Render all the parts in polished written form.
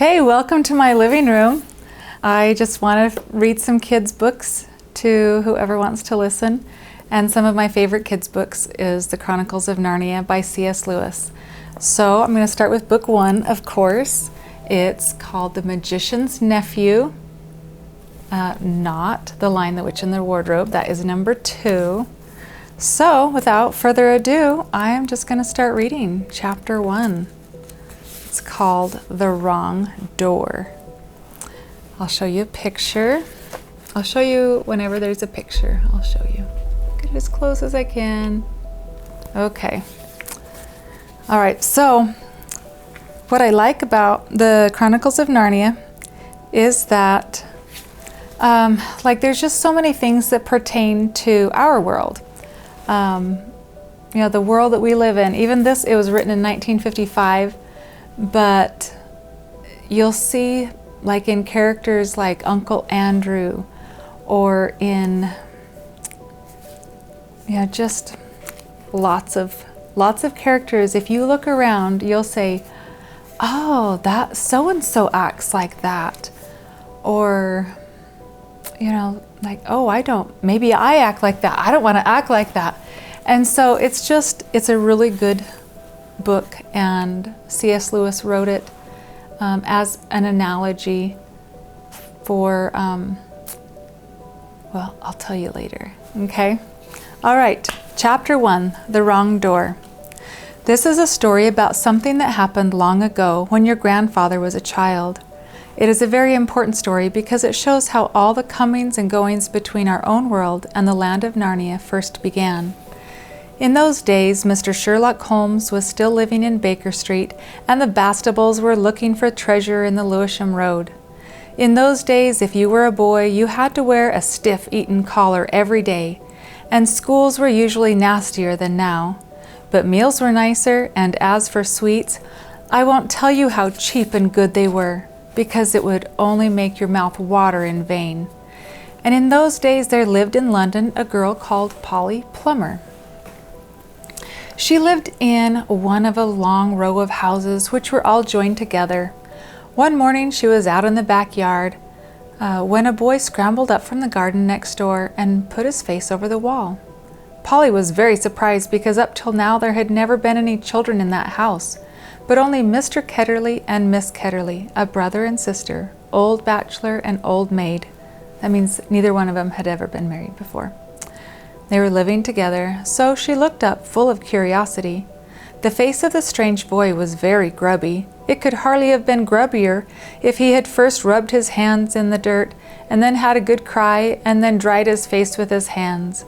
Okay, welcome to my living room. I just want to read some kids' books to whoever wants to listen. And some of my favorite kids' books is The Chronicles of Narnia by C.S. Lewis. So I'm going to start with book 1, of course. It's called The Magician's Nephew, not The Lion, the Witch, and the Wardrobe. That is number 2. So without further ado, I am just going to start reading chapter 1. It's called The Wrong Door. I'll show you a picture. I'll show you whenever there's a picture. I'll show you. Get it as close as I can. Okay. All right, so what I like about the Chronicles of Narnia is that there's just so many things that pertain to our world. The world that we live in. Even this, it was written in 1955, but you'll see like in characters like Uncle Andrew, or in just lots of characters. If you look around, you'll say, oh, that so and so acts like that, or maybe I act like that. I don't want to act like that. And so it's a really good book, and C.S. Lewis wrote it as an analogy for, I'll tell you later, okay? All right, chapter 1, The Wrong Door. This is a story about something that happened long ago when your grandfather was a child. It is a very important story because it shows how all the comings and goings between our own world and the land of Narnia first began. In those days, Mr. Sherlock Holmes was still living in Baker Street, and the Bastables were looking for treasure in the Lewisham Road. In those days, if you were a boy, you had to wear a stiff Eton collar every day, and schools were usually nastier than now. But meals were nicer, and as for sweets, I won't tell you how cheap and good they were, because it would only make your mouth water in vain. And in those days there lived in London a girl called Polly Plummer. She lived in one of a long row of houses which were all joined together. One morning she was out in the backyard when a boy scrambled up from the garden next door and put his face over the wall. Polly was very surprised because up till now there had never been any children in that house, but only Mr. Ketterley and Miss Ketterley, a brother and sister, old bachelor and old maid. That means neither one of them had ever been married before. They were living together, so she looked up full of curiosity. The face of the strange boy was very grubby. It could hardly have been grubbier if he had first rubbed his hands in the dirt and then had a good cry and then dried his face with his hands.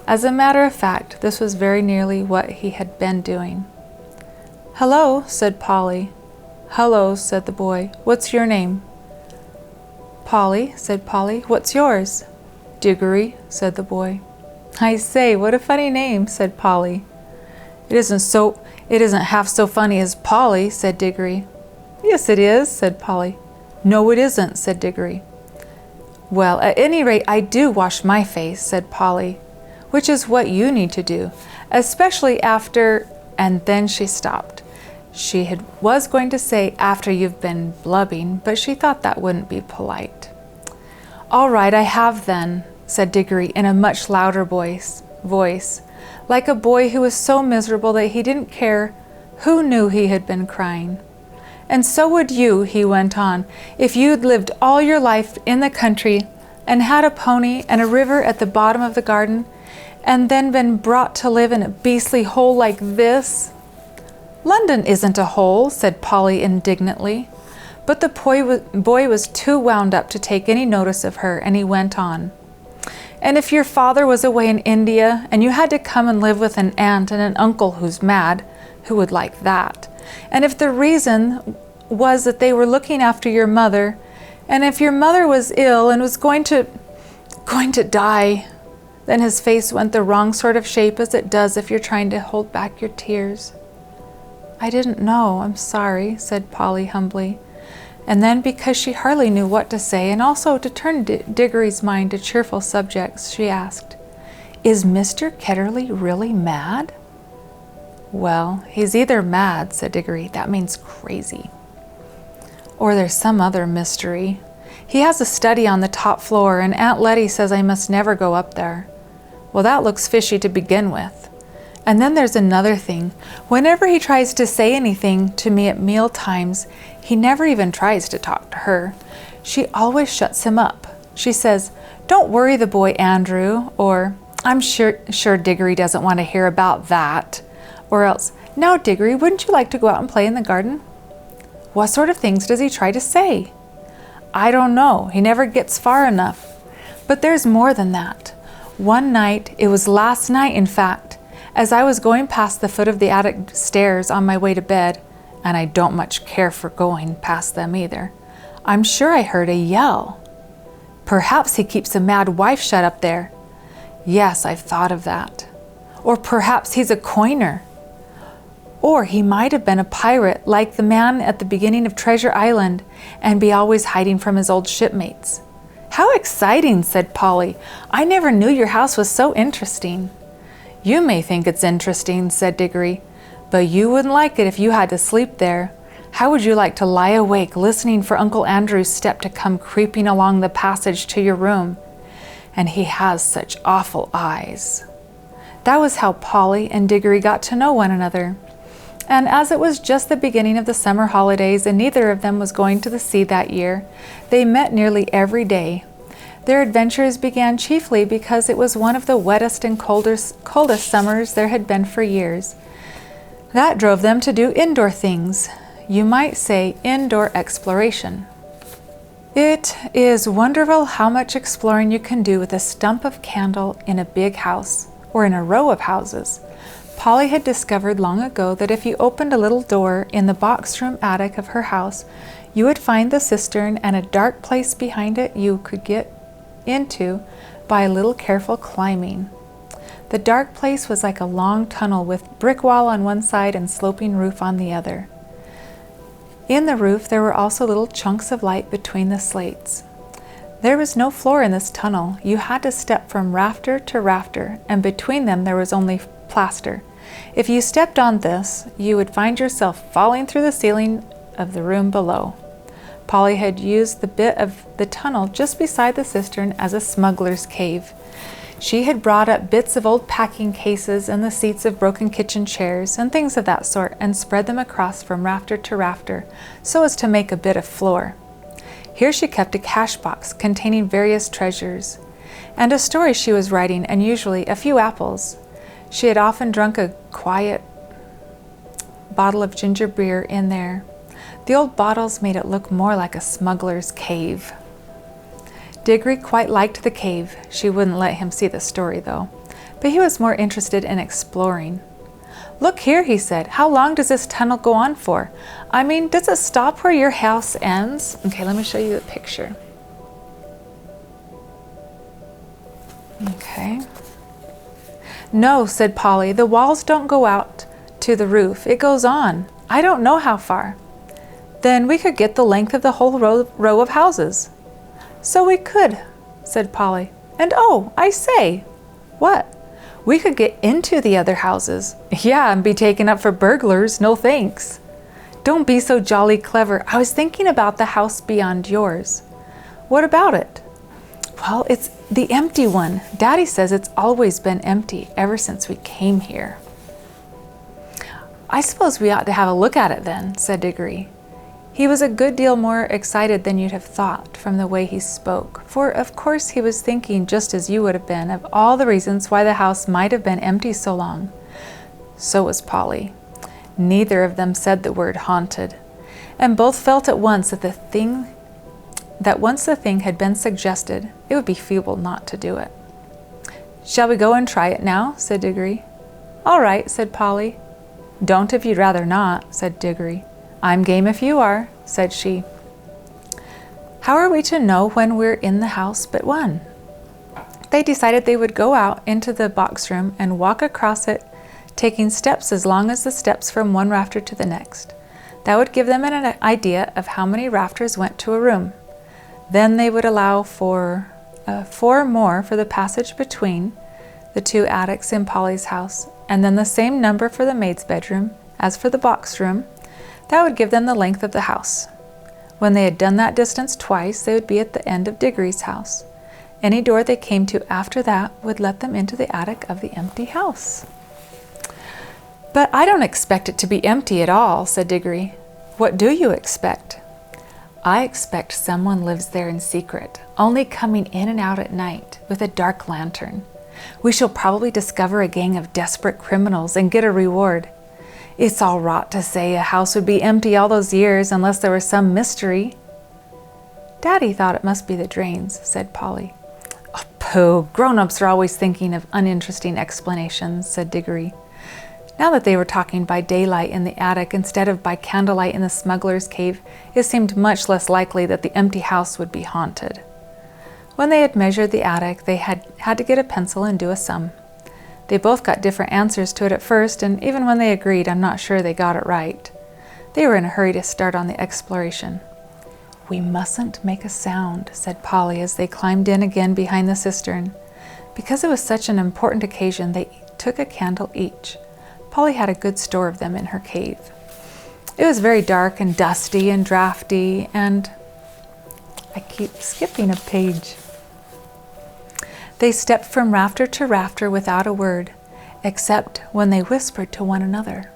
As a matter of fact, this was very nearly what he had been doing. "Hello," said Polly. "Hello," said the boy. "What's your name?" "Polly," said Polly. "What's yours?" "Diggory," said the boy. "I say, what a funny name," said Polly. It isn't half so funny as Polly," said Diggory. "Yes, it is," said Polly. "No, it isn't," said Diggory. "Well, at any rate, I do wash my face," said Polly, "which is what you need to do, especially after—" and then she stopped. She was going to say, "after you've been blubbing," but she thought that wouldn't be polite. "All right, I have then," said Diggory in a much louder voice, like a boy who was so miserable that he didn't care who knew he had been crying. "And so would you," he went on, "if you'd lived all your life in the country and had a pony and a river at the bottom of the garden, and then been brought to live in a beastly hole like this." "London isn't a hole," said Polly indignantly. But the boy was too wound up to take any notice of her, and he went on. "And if your father was away in India, and you had to come and live with an aunt and an uncle who's mad, who would like that? And if the reason was that they were looking after your mother, and if your mother was ill and was going to die," then his face went the wrong sort of shape, as it does if you're trying to hold back your tears. "I didn't know, I'm sorry," said Polly humbly. And then, because she hardly knew what to say, and also to turn Diggory's mind to cheerful subjects, she asked, "Is Mr. Ketterley really mad?" "Well, he's either mad," said Diggory. "That means crazy." Or there's some other mystery. He has a study on the top floor, and Aunt Letty says I must never go up there. Well, that looks fishy to begin with. And then there's another thing. Whenever he tries to say anything to me at meal times, he never even tries to talk to her. She always shuts him up. She says, "Don't worry the boy, Andrew," or "I'm sure Diggory doesn't want to hear about that," or else, "Now, Diggory, wouldn't you like to go out and play in the garden?" What sort of things does he try to say? I don't know. He never gets far enough. But there's more than that. One night, it was last night in fact, as I was going past the foot of the attic stairs on my way to bed, and I don't much care for going past them either, I'm sure I heard a yell. Perhaps he keeps a mad wife shut up there. Yes, I've thought of that. Or perhaps he's a coiner. Or he might have been a pirate like the man at the beginning of Treasure Island and be always hiding from his old shipmates. How exciting, said Polly. I never knew your house was so interesting. You may think it's interesting, said Diggory, but you wouldn't like it if you had to sleep there. How would you like to lie awake listening for Uncle Andrew's step to come creeping along the passage to your room? And he has such awful eyes. That was how Polly and Diggory got to know one another. And as it was just the beginning of the summer holidays and neither of them was going to the sea that year, they met nearly every day. Their adventures began chiefly because it was one of the wettest and coldest summers there had been for years. That drove them to do indoor things. You might say indoor exploration. It is wonderful how much exploring you can do with a stump of candle in a big house or in a row of houses. Polly had discovered long ago that if you opened a little door in the box room attic of her house, you would find the cistern and a dark place behind it you could get into by a little careful climbing. The dark place was like a long tunnel with brick wall on one side and sloping roof on the other. In the roof there were also little chunks of light between the slates. There was no floor in this tunnel. You had to step from rafter to rafter, and between them there was only plaster. If you stepped on this, you would find yourself falling through the ceiling of the room below. Polly had used the bit of the tunnel just beside the cistern as a smuggler's cave. She had brought up bits of old packing cases and the seats of broken kitchen chairs and things of that sort and spread them across from rafter to rafter so as to make a bit of floor. Here she kept a cash box containing various treasures and a story she was writing and usually a few apples. She had often drunk a quiet bottle of ginger beer in there. The old bottles made it look more like a smuggler's cave. Diggory quite liked the cave. She wouldn't let him see the story, though. But he was more interested in exploring. Look here, he said. How long does this tunnel go on for? I mean, does it stop where your house ends? Okay, let me show you the picture. Okay. No, said Polly. The walls don't go out to the roof. It goes on. I don't know how far. Then we could get the length of the whole row of houses. So we could, said Polly. And oh, I say. What? We could get into the other houses. Yeah, and be taken up for burglars. No thanks. Don't be so jolly clever. I was thinking about the house beyond yours. What about it? Well, it's the empty one. Daddy says it's always been empty ever since we came here. I suppose we ought to have a look at it then, said Diggory. He was a good deal more excited than you'd have thought from the way he spoke, for of course he was thinking, just as you would have been, of all the reasons why the house might have been empty so long. So was Polly. Neither of them said the word haunted, and both felt at once that once the thing had been suggested, it would be feeble not to do it. Shall we go and try it now? Said Diggory. All right, said Polly. Don't if you'd rather not, said Diggory. I'm game if you are, said she. How are we to know when we're in the house but one? They decided they would go out into the box room and walk across it, taking steps as long as the steps from one rafter to the next. That would give them an idea of how many rafters went to a room. Then they would allow for 4 more for the passage between the 2 attics in Polly's house, and then the same number for the maid's bedroom as for the box room. That would give them the length of the house. When they had done that distance twice, they would be at the end of Diggory's house. Any door they came to after that would let them into the attic of the empty house. "But I don't expect it to be empty at all," said Diggory. "What do you expect?" "I expect someone lives there in secret, only coming in and out at night with a dark lantern. We shall probably discover a gang of desperate criminals and get a reward. It's all rot to say a house would be empty all those years unless there was some mystery." "Daddy thought it must be the drains," said Polly. "Oh, pooh, grown-ups are always thinking of uninteresting explanations," said Diggory. Now that they were talking by daylight in the attic instead of by candlelight in the smuggler's cave, it seemed much less likely that the empty house would be haunted. When they had measured the attic, they had to get a pencil and do a sum. They both got different answers to it at first, and even when they agreed, I'm not sure they got it right. They were in a hurry to start on the exploration. "We mustn't make a sound," said Polly as they climbed in again behind the cistern. Because it was such an important occasion, they took a candle each. Polly had a good store of them in her cave. It was very dark and dusty and drafty, and I keep skipping a page. They stepped from rafter to rafter without a word, except when they whispered to one another.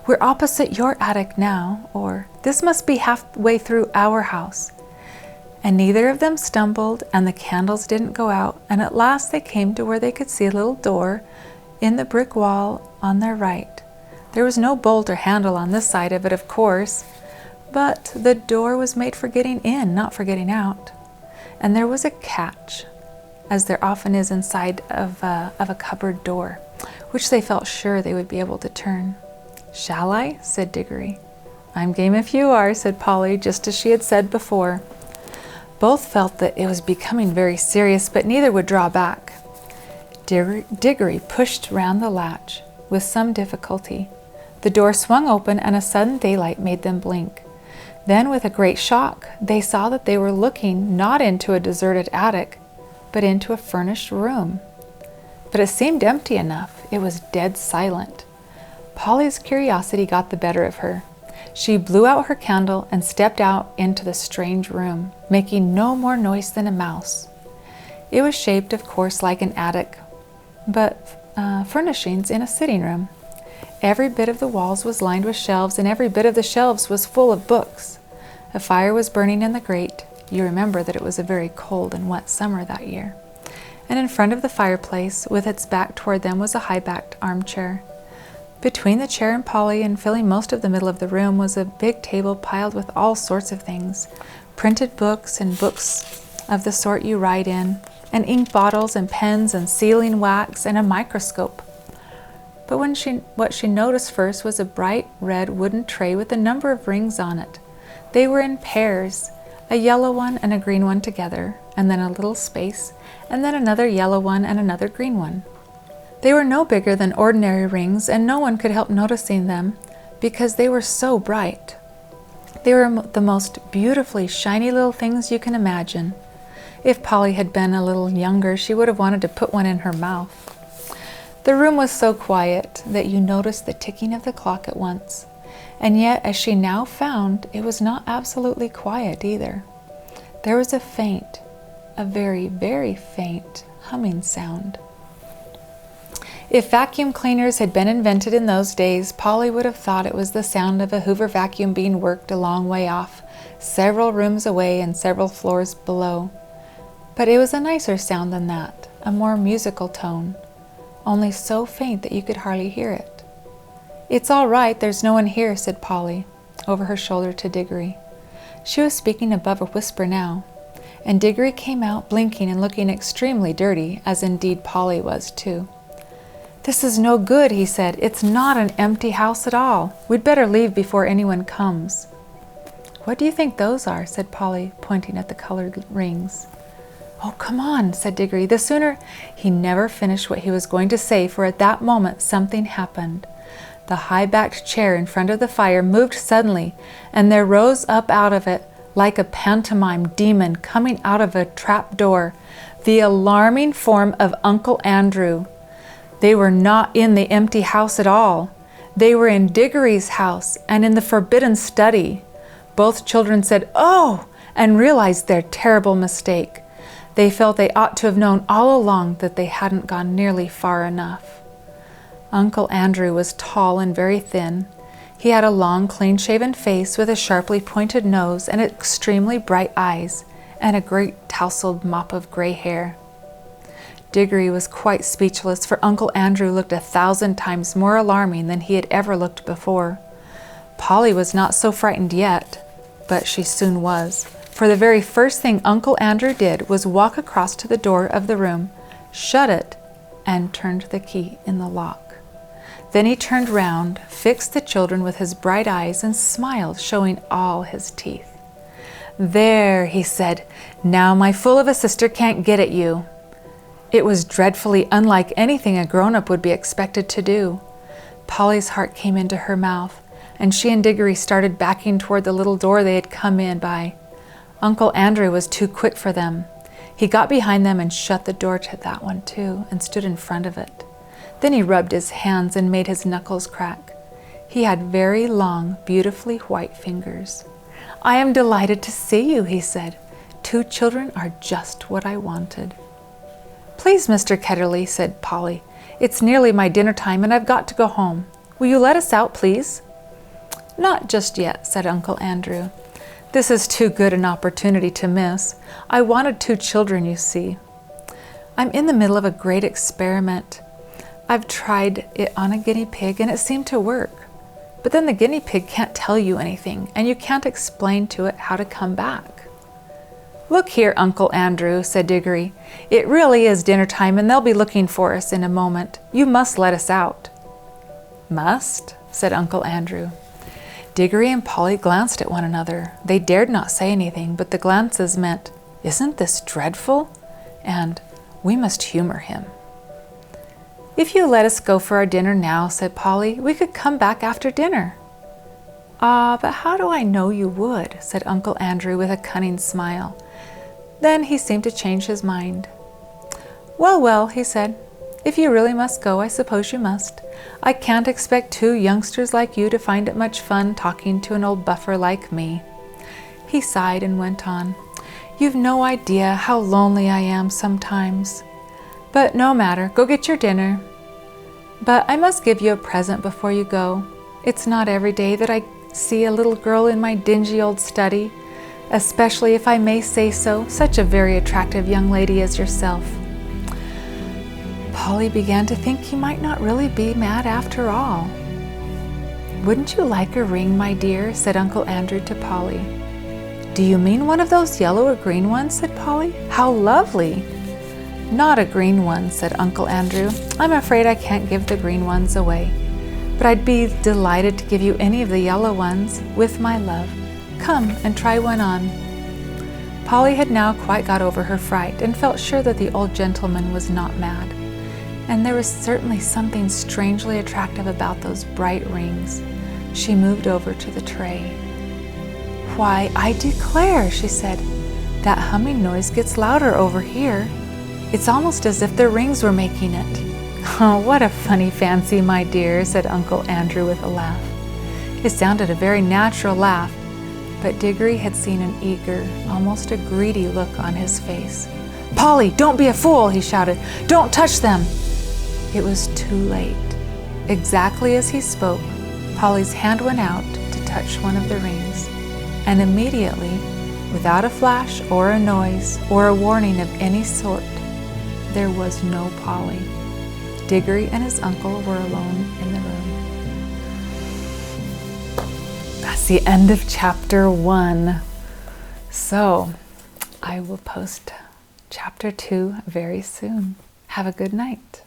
"We're opposite your attic now," or "This must be halfway through our house." And neither of them stumbled, and the candles didn't go out, and at last they came to where they could see a little door in the brick wall on their right. There was no bolt or handle on this side of it, of course, but the door was made for getting in, not for getting out. And there was a catch, as there often is inside of a cupboard door, which they felt sure they would be able to turn. "Shall I?" said Diggory. "I'm game if you are," said Polly, just as she had said before. Both felt that it was becoming very serious, but neither would draw back. Diggory pushed round the latch with some difficulty. The door swung open, and a sudden daylight made them blink. Then, with a great shock, they saw that they were looking not into a deserted attic, but into a furnished room. But it seemed empty enough. It was dead silent. Polly's curiosity got the better of her. She blew out her candle and stepped out into the strange room, making no more noise than a mouse. It was shaped, of course, like an attic, but furnishings in a sitting room. Every bit of the walls was lined with shelves, and every bit of the shelves was full of books. A fire was burning in the grate. You remember that it was a very cold and wet summer that year. And in front of the fireplace, with its back toward them, was a high-backed armchair. Between the chair and Polly, and filling most of the middle of the room, was a big table piled with all sorts of things, printed books and books of the sort you write in, and ink bottles and pens and sealing wax and a microscope. But what she noticed first was a bright red wooden tray with a number of rings on it. They were in pairs, a yellow one and a green one together, and then a little space, and then another yellow one and another green one. They were no bigger than ordinary rings, and no one could help noticing them because they were so bright. They were the most beautifully shiny little things you can imagine. If Polly had been a little younger, she would have wanted to put one in her mouth. The room was so quiet that you noticed the ticking of the clock at once, and yet, as she now found, it was not absolutely quiet either. There was a faint, a very, very faint humming sound. If vacuum cleaners had been invented in those days, Polly would have thought it was the sound of a Hoover vacuum being worked a long way off, several rooms away and several floors below. But it was a nicer sound than that, a more musical tone, only so faint that you could hardly hear it. "It's all right, there's no one here," said Polly, over her shoulder to Diggory. She was speaking above a whisper now, and Diggory came out blinking and looking extremely dirty, as indeed Polly was too. "This is no good," he said. "It's not an empty house at all. We'd better leave before anyone comes." "What do you think those are?" said Polly, pointing at the colored rings. "Oh, come on," said Diggory. "The sooner—" He never finished what he was going to say, for at that moment something happened. The high-backed chair in front of the fire moved suddenly, and there rose up out of it, like a pantomime demon coming out of a trap door, the alarming form of Uncle Andrew. They were not in the empty house at all. They were in Diggory's house and in the forbidden study. Both children said, "Oh!" and realized their terrible mistake. They felt they ought to have known all along that they hadn't gone nearly far enough. Uncle Andrew was tall and very thin. He had a long, clean-shaven face with a sharply pointed nose and extremely bright eyes, and a great tousled mop of gray hair. Diggory was quite speechless, for Uncle Andrew looked 1,000 times more alarming than he had ever looked before. Polly was not so frightened yet, but she soon was, for the very first thing Uncle Andrew did was walk across to the door of the room, shut it, and turned the key in the lock. Then he turned round, fixed the children with his bright eyes, and smiled, showing all his teeth. "There," he said, "now my fool of a sister can't get at you." It was dreadfully unlike anything a grown-up would be expected to do. Polly's heart came into her mouth, and she and Diggory started backing toward the little door they had come in by. Uncle Andrew was too quick for them. He got behind them and shut the door to that one too, and stood in front of it. Then he rubbed his hands and made his knuckles crack. He had very long, beautifully white fingers. "I am delighted to see you," he said. "2 children are just what I wanted." "Please, Mr. Ketterly," said Polly, "it's nearly my dinner time and I've got to go home. Will you let us out, please?" "Not just yet," said Uncle Andrew. "This is too good an opportunity to miss. I wanted 2 children, you see. I'm in the middle of a great experiment. I've tried it on a guinea pig and it seemed to work. But then the guinea pig can't tell you anything, and you can't explain to it how to come back." "Look here, Uncle Andrew," said Diggory. "It really is dinner time and they'll be looking for us in a moment. You must let us out." "Must?" said Uncle Andrew. Diggory and Polly glanced at one another. They dared not say anything, but the glances meant, "Isn't this dreadful?" and "We must humor him." "If you let us go for our dinner now," said Polly, "we could come back after dinner." "Ah, but how do I know you would?" said Uncle Andrew with a cunning smile. Then he seemed to change his mind. "Well, well," he said, "if you really must go, I suppose you must. I can't expect 2 youngsters like you to find it much fun talking to an old buffer like me." He sighed and went on. "You've no idea how lonely I am sometimes. But no matter, go get your dinner. But I must give you a present before you go. It's not every day that I see a little girl in my dingy old study, especially, if I may say so, such a very attractive young lady as yourself." Polly began to think he might not really be mad after all. "Wouldn't you like a ring, my dear?" said Uncle Andrew to Polly. "Do you mean one of those yellow or green ones?" said Polly. "How lovely!" "Not a green one," said Uncle Andrew. "I'm afraid I can't give the green ones away. But I'd be delighted to give you any of the yellow ones, with my love. Come and try one on." Polly had now quite got over her fright and felt sure that the old gentleman was not mad. And there was certainly something strangely attractive about those bright rings. She moved over to the tray. "Why, I declare," she said, "that humming noise gets louder over here. It's almost as if the rings were making it." "Oh, what a funny fancy, my dear," said Uncle Andrew with a laugh. It sounded a very natural laugh, but Diggory had seen an eager, almost a greedy look on his face. "Polly, don't be a fool," he shouted. "Don't touch them." It was too late. Exactly as he spoke, Polly's hand went out to touch one of the rings, and immediately, without a flash or a noise or a warning of any sort, there was no Polly. Diggory and his uncle were alone in the room. That's the end of chapter 1. So I will post chapter 2 very soon. Have a good night.